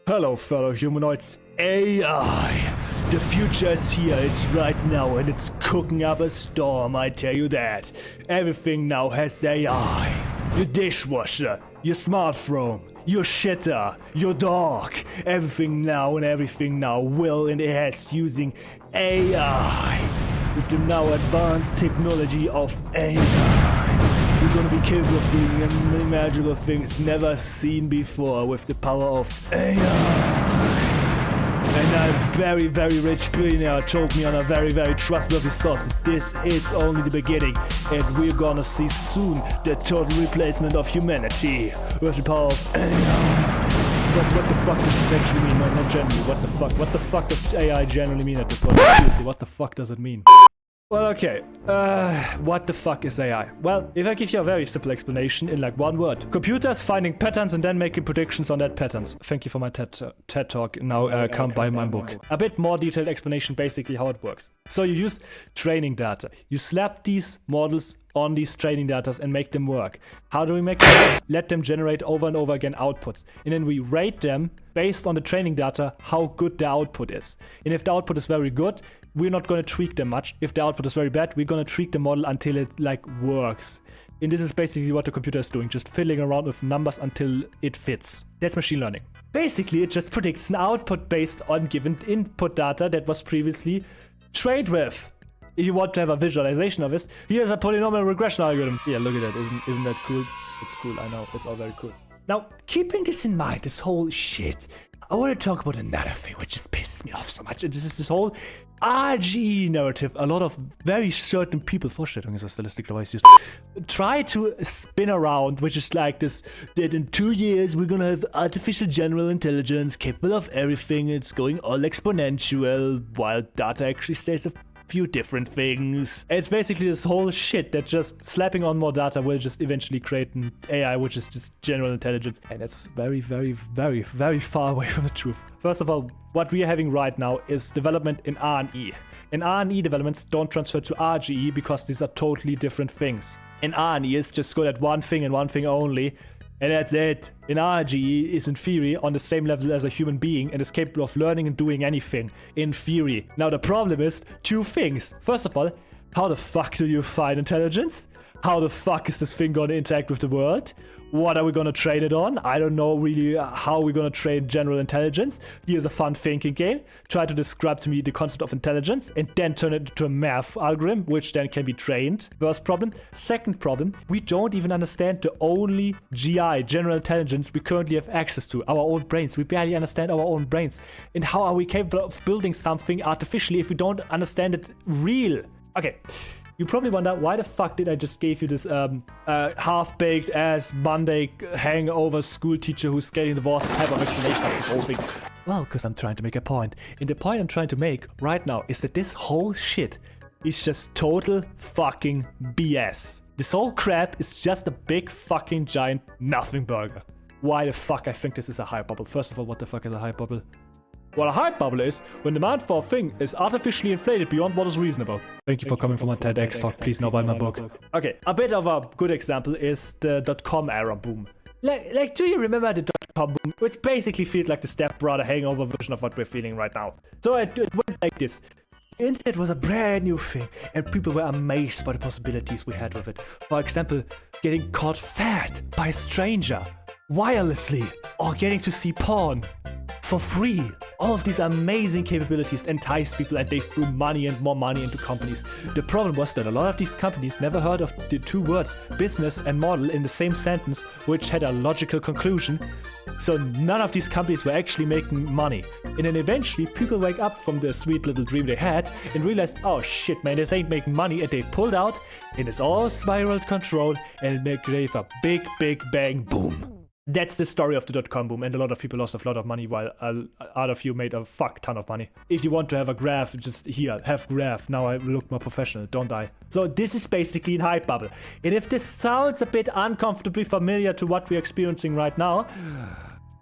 Hello, fellow humanoids. AI. The future is here, it's right now, and it's cooking up a storm, I tell you that. Everything now has AI. Your dishwasher, your smartphone, your shitter, your dog. Everything now will and has using AI. With the now advanced technology of AI. You're gonna be capable of doing unimaginable things never seen before with the power of AI. And a very, very rich billionaire told me on a very, very trustworthy source that this is only the beginning, and we're gonna see soon the total replacement of humanity with the power of AI. But what the fuck does this actually mean? Not generally. What the fuck? What the fuck does AI generally mean at this point? Seriously, what the fuck does it mean? Well, okay, what the fuck is AI? Well, if I give you a very simple explanation in like one word. Computers finding patterns and then making predictions on that patterns. Thank you for my TED talk. Now come buy my book. A bit more detailed explanation basically how it works. So you use training data. You slap these models on these training data and make them work. How do we make them work? Let them generate over and over again outputs. And then we rate them based on the training data how good the output is. And if the output is very good, we're not going to tweak them much. If the output is very bad, we're going to tweak the model until it like works. And this is basically what the computer is doing, just fiddling around with numbers until it fits. That's machine learning. Basically, it just predicts an output based on given input data that was previously trained with. If you want to have a visualization of this, here's a polynomial regression algorithm. Yeah, look at that. Isn't that cool? It's cool, I know. It's all very cool. Now, keeping this in mind, this whole shit, I want to talk about another thing which just pisses me off so much. And this is this whole RGE narrative. A lot of very certain people, Vorstellung is a stylistic device used, try to spin around, which is like this, that in 2 years we're gonna have artificial general intelligence capable of everything. It's going all exponential, while data actually stays a few different things. It's basically this whole shit that just slapping on more data will just eventually create an AI which is just general intelligence, and it's very, very, very, very far away from the truth. First of all, what we are having right now is development in R&E. And R&E developments don't transfer to RGE because these are totally different things. In R&E is just good at one thing and one thing only, and that's it. In RGE is in theory on the same level as a human being and is capable of learning and doing anything, in theory. Now the problem is two things. First of all, how the fuck do you find intelligence? How the fuck is this thing gonna interact with the world? What are we gonna train it on? I don't know really how we're gonna train general intelligence. Here's a fun thinking game. Try to describe to me the concept of intelligence and then turn it into a math algorithm, which then can be trained. First problem. Second problem, we don't even understand the only GI, general intelligence, we currently have access to, our own brains. We barely understand our own brains. And how are we capable of building something artificially if we don't understand it real? Okay. You probably wonder, why the fuck did I just give you this half-baked ass Monday hangover school teacher who's getting divorced type of explanation of this whole thing? Well, because I'm trying to make a point. And the point I'm trying to make right now is that this whole shit is just total fucking BS. This whole crap is just a big fucking giant nothing burger. Why the fuck I think this is a hype bubble? First of all, what the fuck is a hype bubble? Well, a hype bubble is when demand for a thing is artificially inflated beyond what is reasonable. Thank you for coming from my TEDx talk. Please now buy my book. Okay, a bit of a good example is the .com era boom. Like, do you remember the .com boom? Which basically feels like the stepbrother hangover version of what we're feeling right now. So it went like this. Internet was a brand new thing, and people were amazed by the possibilities we had with it. For example, getting caught fat by a stranger, wirelessly, or getting to see porn for free. All of these amazing capabilities enticed people, and they threw money and more money into companies. The problem was that a lot of these companies never heard of the two words business and model in the same sentence, which had a logical conclusion. So none of these companies were actually making money. And then eventually people wake up from the sweet little dream they had and realized, oh shit man, this ain't making money, and they pulled out and it's all spiraled control and it gave a big bang boom. That's the story of the .com boom, and a lot of people lost a lot of money while other few made a fuck ton of money. If you want to have a graph, just here, have graph. Now I look more professional, don't I? So this is basically a hype bubble. And if this sounds a bit uncomfortably familiar to what we're experiencing right now,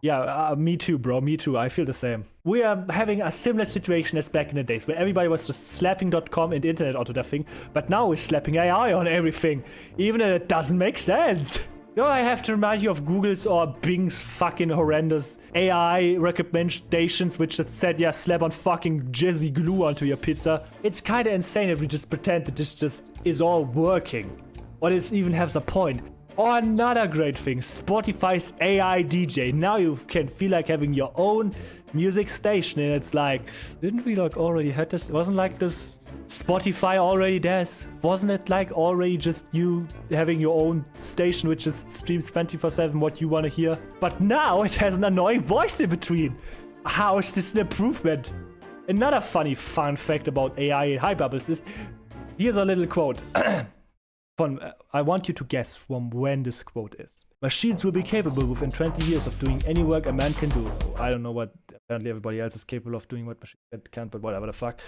yeah, me too, bro, me too, I feel the same. We are having a similar situation as back in the days, where everybody was just slapping .com and internet onto their thing, but now we're slapping AI on everything, even if it doesn't make sense. Do I have to remind you of Google's or Bing's fucking horrendous AI recommendations, which just said, yeah, slap on fucking jizzy glue onto your pizza? It's kind of insane if we just pretend that this just is all working. Or this even has a point. Or another great thing, Spotify's AI DJ. Now you can feel like having your own music station, and it's like, didn't we like already had this? Wasn't like this Spotify already does? Wasn't it like already just you having your own station which just streams 24/7 what you want to hear? But now it has an annoying voice in between. How is this an improvement? Another funny fun fact about AI and high bubbles is, here's a little quote. I want you to guess from when this quote is. Machines will be capable within 20 years of doing any work a man can do. I don't know what, apparently everybody else is capable of doing what machines can't, but whatever the fuck.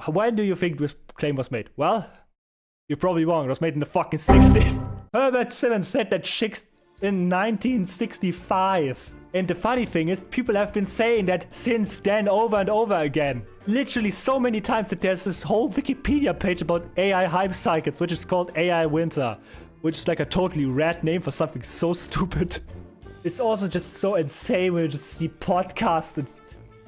When do you think this claim was made? Well, you're probably wrong. It was made in the fucking 60s. Herbert Simmons said that shit in 1965. And the funny thing is, people have been saying that since then over and over again. Literally so many times that there's this whole Wikipedia page about AI hype cycles, which is called AI Winter, which is like a totally rad name for something so stupid. It's also just so insane when you just see podcasts and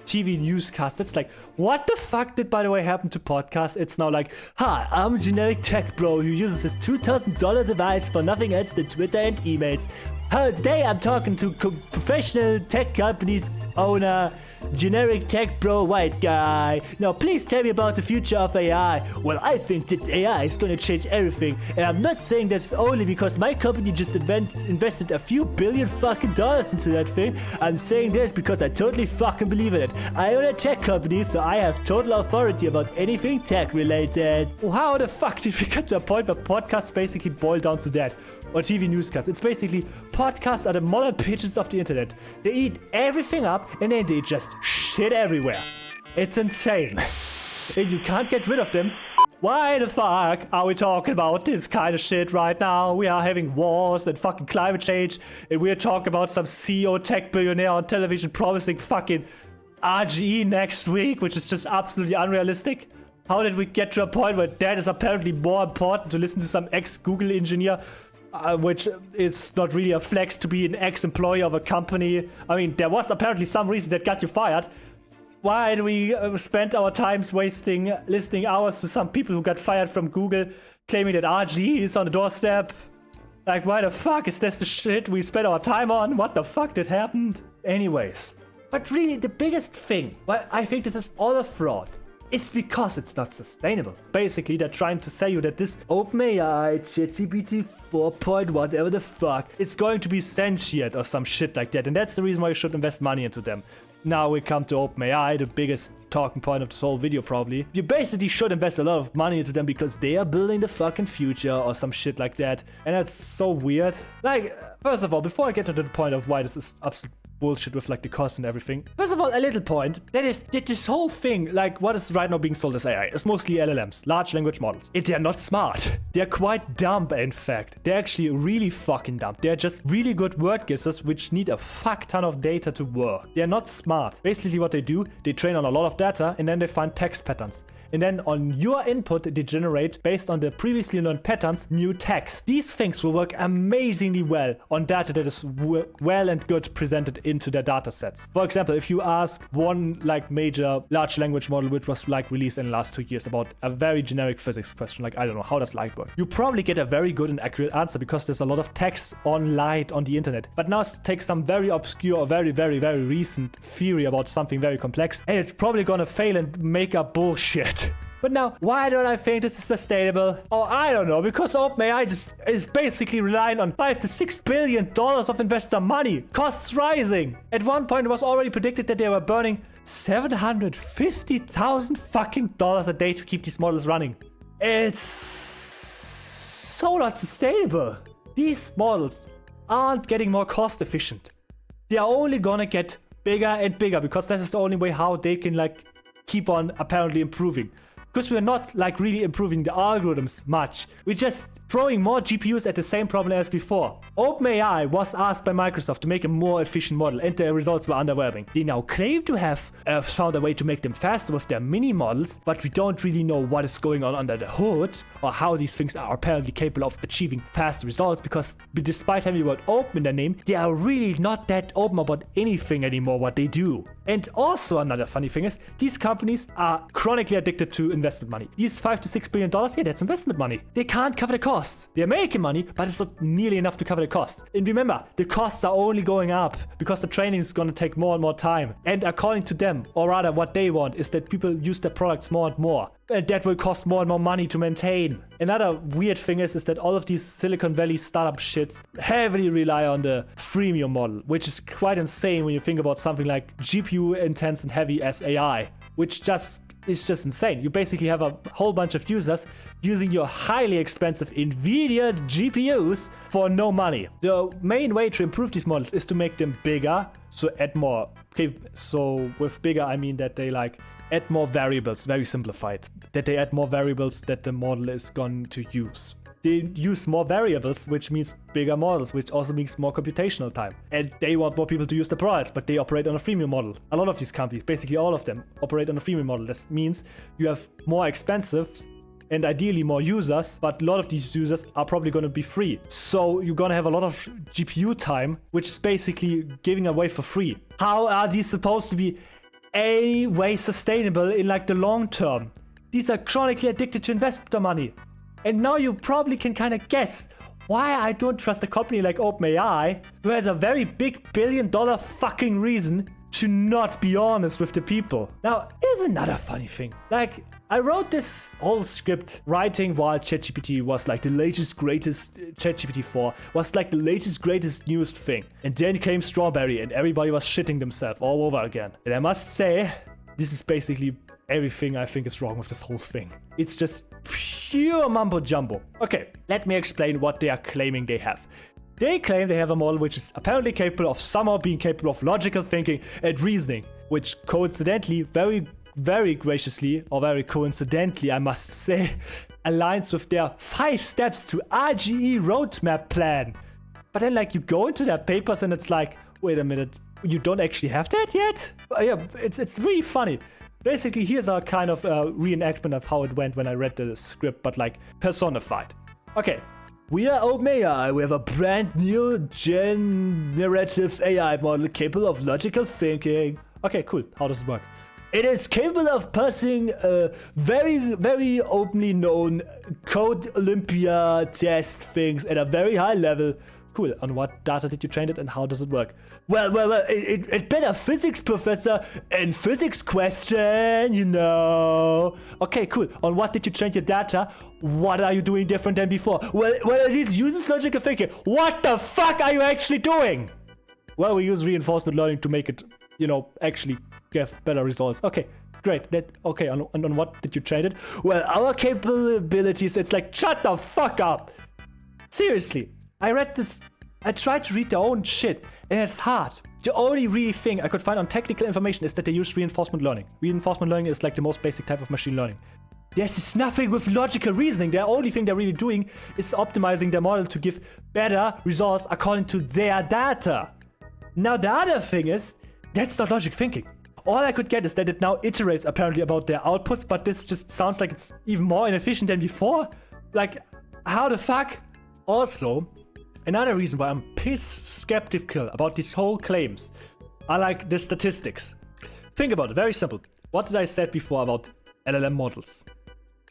TV newscasts. It's like, what the fuck did, by the way, happen to podcasts? It's now like, hi, I'm a generic tech bro who uses his $2,000 device for nothing else than Twitter and emails. Today I'm talking to professional tech companies owner, generic tech bro white guy. Now please tell me about the future of AI. Well, I think that AI is gonna change everything, and I'm not saying that's only because my company just invested a few billion fucking dollars into that thing. I'm saying this because I totally fucking believe in it. I own a tech company, so I have total authority about anything tech related. How the fuck did we get to a point where podcasts basically boil down to that? Or TV newscasts. It's basically, podcasts are the modern pigeons of the internet. They eat everything up and then they just shit everywhere. It's insane. And you can't get rid of them. Why the fuck are we talking about this kind of shit right now? We are having wars and fucking climate change, and we're talking about some CEO tech billionaire on television promising fucking RGE next week, which is just absolutely unrealistic. How did we get to a point where that is apparently more important to listen to some ex-Google engineer? Which is not really a flex to be an ex-employee of a company. I mean, there was apparently some reason that got you fired. Why do we spend our times wasting listening hours to some people who got fired from Google, claiming that RGE is on the doorstep? Like, why the fuck is this the shit we spend our time on? What the fuck did happened? Anyways. But really, the biggest thing, why I think this is all a fraud, it's because it's not sustainable. Basically, they're trying to say you that this OpenAI, ChatGPT 4. Whatever the fuck, is going to be sentient or some shit like that. And that's the reason why you should invest money into them. Now we come to OpenAI, the biggest talking point of this whole video probably. You basically should invest a lot of money into them because they are building the fucking future or some shit like that. And that's so weird. Like, first of all, before I get to the point of why this is absolute bullshit with like the cost and everything. First of all, a little point, that is that this whole thing, like what is right now being sold as AI, is mostly LLMs, large language models. And they're not smart. They're quite dumb, in fact. They're actually really fucking dumb. They're just really good word guessers which need a fuck ton of data to work. They're not smart. Basically what they do, they train on a lot of data and then they find text patterns. And then on your input, they generate, based on the previously learned patterns, new text. These things will work amazingly well on data that is well and good presented into their data sets. For example, if you ask one like major large language model which was like released in the last 2 years about a very generic physics question, like I don't know, how does light work? You probably get a very good and accurate answer because there's a lot of text on light on the internet. But now take some very obscure or very recent theory about something very complex, and it's probably gonna fail and make up bullshit. But now, why don't I think this is sustainable? Oh, I don't know, because OpenAI just is basically relying on $5 to $6 billion of investor money. Costs rising. At one point, it was already predicted that they were burning $750,000 fucking dollars a day to keep these models running. It's so not sustainable. These models aren't getting more cost efficient. They are only gonna get bigger and bigger because that is the only way how they can like keep on apparently improving. Because we're not like really improving the algorithms much. We just throwing more GPUs at the same problem as before. OpenAI was asked by Microsoft to make a more efficient model, and their results were underwhelming. They now claim to have found a way to make them faster with their mini models, but we don't really know what is going on under the hood or how these things are apparently capable of achieving fast results, because despite having the word open in their name, they are really not that open about anything anymore what they do. And also another funny thing is, these companies are chronically addicted to investment money. These $5 to $6 billion, yeah, that's investment money. They can't cover the costs. They're making money, but it's not nearly enough to cover the costs. And remember, the costs are only going up because the training is going to take more and more time. And according to them, or rather what they want, is that people use their products more and more. And that will cost more and more money to maintain. Another weird thing is that all of these Silicon Valley startup shits heavily rely on the freemium model, which is quite insane when you think about something like GPU intense and heavy as AI, which is just insane. You basically have a whole bunch of users using your highly expensive NVIDIA GPUs for no money. The main way to improve these models is to make them bigger, so add more. Okay, so with bigger I mean that they add more variables, very simplified. That they add more variables that the model is going to use. They use more variables, which means bigger models, which also means more computational time. And they want more people to use the products, but they operate on a freemium model. A lot of these companies, basically all of them, operate on a freemium model. This means you have more expensive and ideally more users, but a lot of these users are probably going to be free. So you're going to have a lot of GPU time, which is basically giving away for free. How are these supposed to be any way sustainable in the long term? These are chronically addicted to investor money. And now you probably can kind of guess why I don't trust a company like OpenAI, who has a very big billion-dollar fucking reason to not be honest with the people. Now, here's another funny thing. I wrote this whole script writing while ChatGPT was the latest, greatest, ChatGPT 4 was the latest, greatest newest thing. And then came Strawberry and everybody was shitting themselves all over again. And I must say, this is basically everything I think is wrong with this whole thing. It's just pure mumbo jumbo. Okay, let me explain what they are claiming they have. They claim they have a model which is apparently capable of somehow being capable of logical thinking and reasoning, which coincidentally, very graciously, or very coincidentally, I must say, aligns with their 5 steps to RGE roadmap plan. But then you go into their papers and it's wait a minute, you don't actually have that yet? Yeah, it's really funny. Basically, here's a kind of reenactment of how it went when I read the script, but personified. Okay, we are OpenAI. We have a brand new generative AI model capable of logical thinking. Okay, cool. How does it work? It is capable of passing very openly known Code Olympia test things at a very high level. Cool. On what data did you train it and how does it work? Well, it bet a physics professor and physics question, you know. Okay, cool. On what did you train your data? What are you doing different than before? Well, it uses logical thinking. What the fuck are you actually doing? Well, we use reinforcement learning to make it, actually give better results. Okay, great. Okay, on what did you train it? Well, our capabilities, it's shut the fuck up. Seriously. I read this, I tried to read their own shit, and it's hard. The only really thing I could find on technical information is that they use reinforcement learning. Reinforcement learning is the most basic type of machine learning. There's nothing with logical reasoning. The only thing they're really doing is optimizing their model to give better results according to their data. Now the other thing is, that's not logic thinking. All I could get is that it now iterates apparently about their outputs, but this just sounds like it's even more inefficient than before. How the fuck? Also, another reason why I'm skeptical about these whole claims are the statistics. Think about it, very simple. What did I said before about LLM models?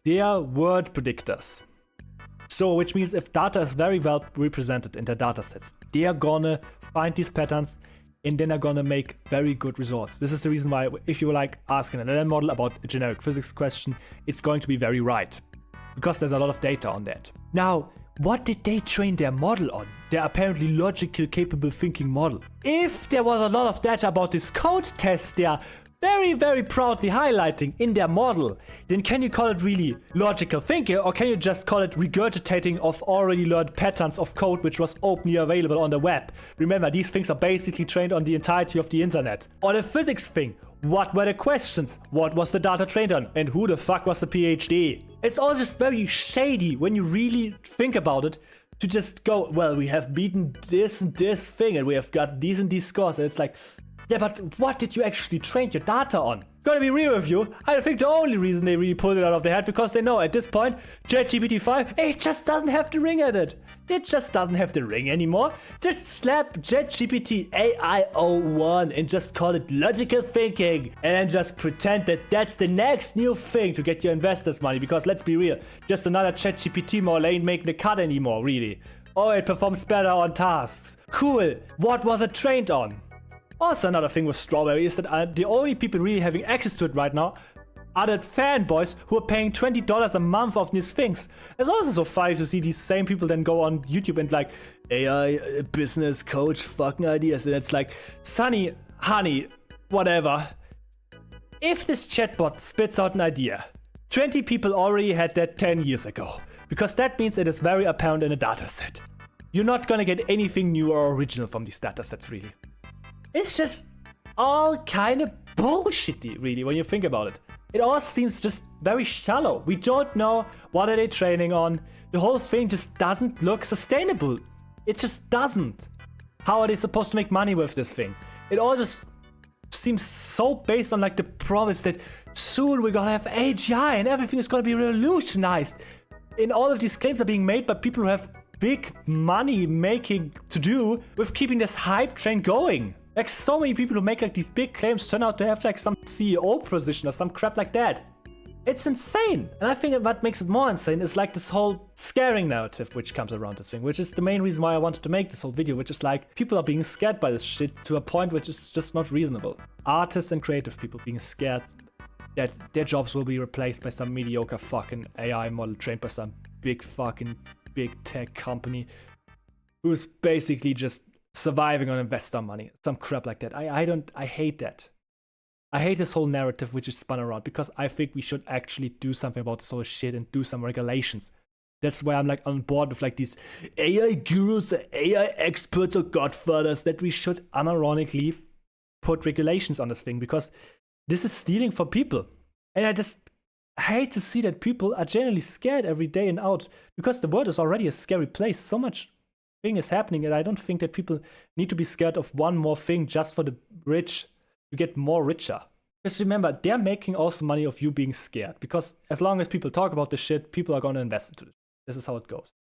They are word predictors. So, which means if data is very well represented in their data sets, they are gonna find these patterns and then are gonna make very good results. This is the reason why if you asking an LLM model about a generic physics question, it's going to be very right. Because there's a lot of data on that. Now, what did they train their model on? Their apparently logical, capable thinking model. If there was a lot of data about this code test they are very proudly highlighting in their model, then can you call it really logical thinking, or can you just call it regurgitating of already learned patterns of code which was openly available on the web? Remember, these things are basically trained on the entirety of the internet. Or the physics thing. What were the questions? What was the data trained on? And who the fuck was the PhD? It's all just very shady when you really think about it, to just go, well, we have beaten this and this thing and we have got these and these scores. And it's like, yeah, but what did you actually train your data on? Gonna be real with you, I think the only reason they really pulled it out of their head because they know at this point, ChatGPT 5, it just doesn't have the ring at it. It just doesn't have the ring anymore. Just slap ChatGPT AI 01 and just call it logical thinking. And then just pretend that that's the next new thing to get your investors money. Because let's be real, just another ChatGPT model ain't making the cut anymore, really. Oh, it performs better on tasks. Cool. What was it trained on? Also, another thing with Strawberry is that the only people really having access to it right now are the fanboys who are paying $20 a month of these things. It's also so funny to see these same people then go on YouTube and like, AI business coach fucking ideas. And it's like, Sonny, honey, whatever. If this chatbot spits out an idea, 20 people already had that 10 years ago. Because that means it is very apparent in a dataset. You're not gonna get anything new or original from these datasets, really. It's just all kind of bullshitty, really, when you think about it. It all seems just very shallow. We don't know what are they training on. The whole thing just doesn't look sustainable. It just doesn't. How are they supposed to make money with this thing? It all just seems so based on like the promise that soon we're gonna have AGI and everything is gonna be revolutionized. And all of these claims are being made by people who have big money making to do with keeping this hype train going. Like so many people who make like these big claims turn out to have like some CEO position or some crap like that. It's insane. And I think what makes it more insane is like this whole scaring narrative which comes around this thing, which is the main reason why I wanted to make this whole video, which is like people are being scared by this shit to a point which is just not reasonable. Artists and creative people being scared that their jobs will be replaced by some mediocre fucking AI model trained by some big tech company who's basically just surviving on investor money, some crap like that. I hate that. I hate this whole narrative which is spun around because I think we should actually do something about this whole shit and do some regulations. That's why I'm like on board with like these AI gurus, AI experts or godfathers, that we should unironically put regulations on this thing because this is stealing from people. And I just hate to see that people are generally scared every day and out because the world is already a scary place. So much thing is happening, and I don't think that people need to be scared of one more thing just for the rich to get more richer. Just remember, they're making also money of you being scared because as long as people talk about this shit, people are going to invest into it. This is how it goes.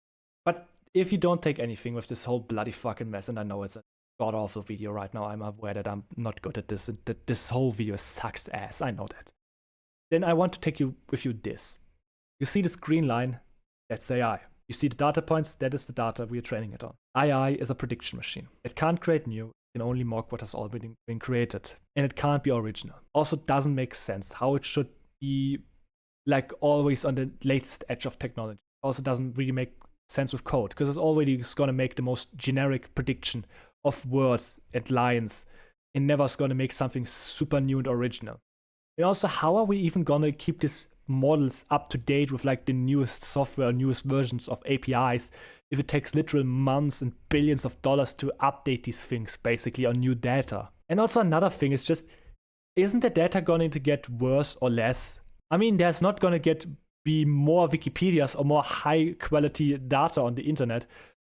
But if you don't take anything with this whole bloody fucking mess, and I know it's a god-awful video right now, I'm aware that I'm not good at this and that this whole video sucks ass, I know that. Then I want to take you with you this. You see this green line? That's AI. You see the data points? That is the data we are training it on. AI is a prediction machine. It can't create new, it can only mock what has already been created. And it can't be original. Also doesn't make sense how it should be like always on the latest edge of technology. Also doesn't really make sense with code because it's already going to make the most generic prediction of words and lines and never is going to make something super new and original. And also, how are we even going to keep these models up to date with like the newest software, newest versions of APIs if it takes literal months and billions of dollars to update these things basically on new data? And also another thing is just, isn't the data going to get worse or less? I mean, there's not going to be more Wikipedias or more high quality data on the internet.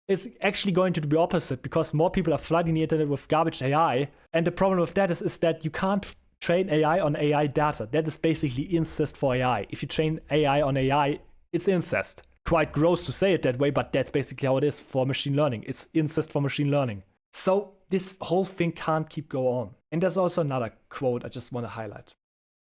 It's actually going to be opposite because more people are flooding the internet with garbage AI. And the problem with that is that you can't train AI on AI data. That is basically incest for AI. If you train AI on AI, it's incest. Quite gross to say it that way, but that's basically how it is for machine learning. It's incest for machine learning. So this whole thing can't keep going on. And there's also another quote I just want to highlight,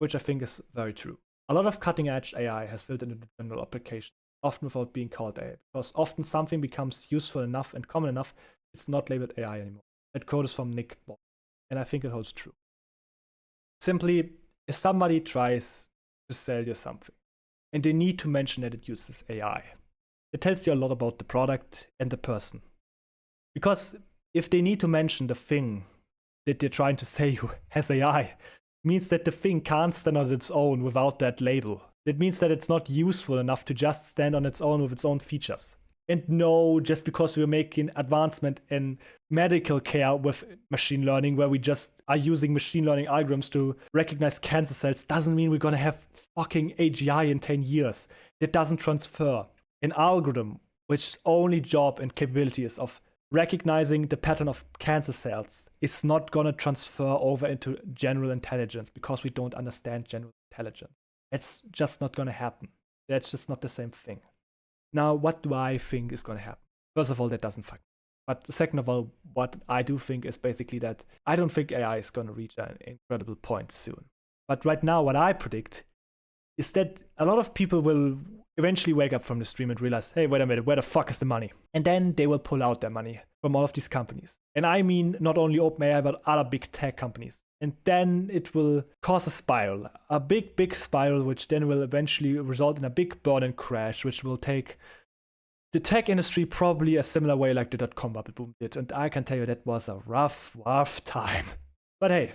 which I think is very true. A lot of cutting-edge AI has filtered into general application, often without being called AI, because often something becomes useful enough and common enough, it's not labeled AI anymore. That quote is from Nick Bond, and I think it holds true. Simply, if somebody tries to sell you something, and they need to mention that it uses AI, it tells you a lot about the product and the person. Because if they need to mention the thing that they're trying to sell you has AI, means that the thing can't stand on its own without that label. It means that it's not useful enough to just stand on its own with its own features. And no, just because we're making advancement in medical care with machine learning, where we just are using machine learning algorithms to recognize cancer cells, doesn't mean we're gonna have fucking AGI in 10 years. That doesn't transfer. An algorithm, which only job and capability is of recognizing the pattern of cancer cells, is not gonna transfer over into general intelligence because we don't understand general intelligence. It's just not gonna happen. That's just not the same thing. Now, what do I think is going to happen? First of all, that doesn't fuck. But second of all, what I do think is basically that I don't think AI is going to reach an incredible point soon. But right now, what I predict is that a lot of people will eventually wake up from the stream and realize, hey, wait a minute, where the fuck is the money? And then they will pull out their money from all of these companies. And I mean not only OpenAI, but other big tech companies. And then it will cause a spiral, a big, big spiral, which then will eventually result in a big burn-in crash, which will take the tech industry probably a similar way like the dot-com bubble boom did. And I can tell you that was a rough, rough time. But hey,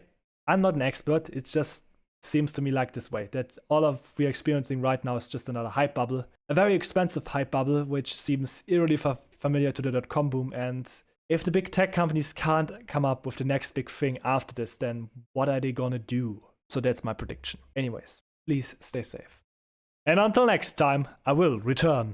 I'm not an expert. It just seems to me like this way, that all of we're experiencing right now is just another hype bubble, a very expensive hype bubble, which seems eerily familiar to the dot-com boom. And if the big tech companies can't come up with the next big thing after this, then what are they gonna do? So that's my prediction. Anyways, please stay safe. And until next time, I will return.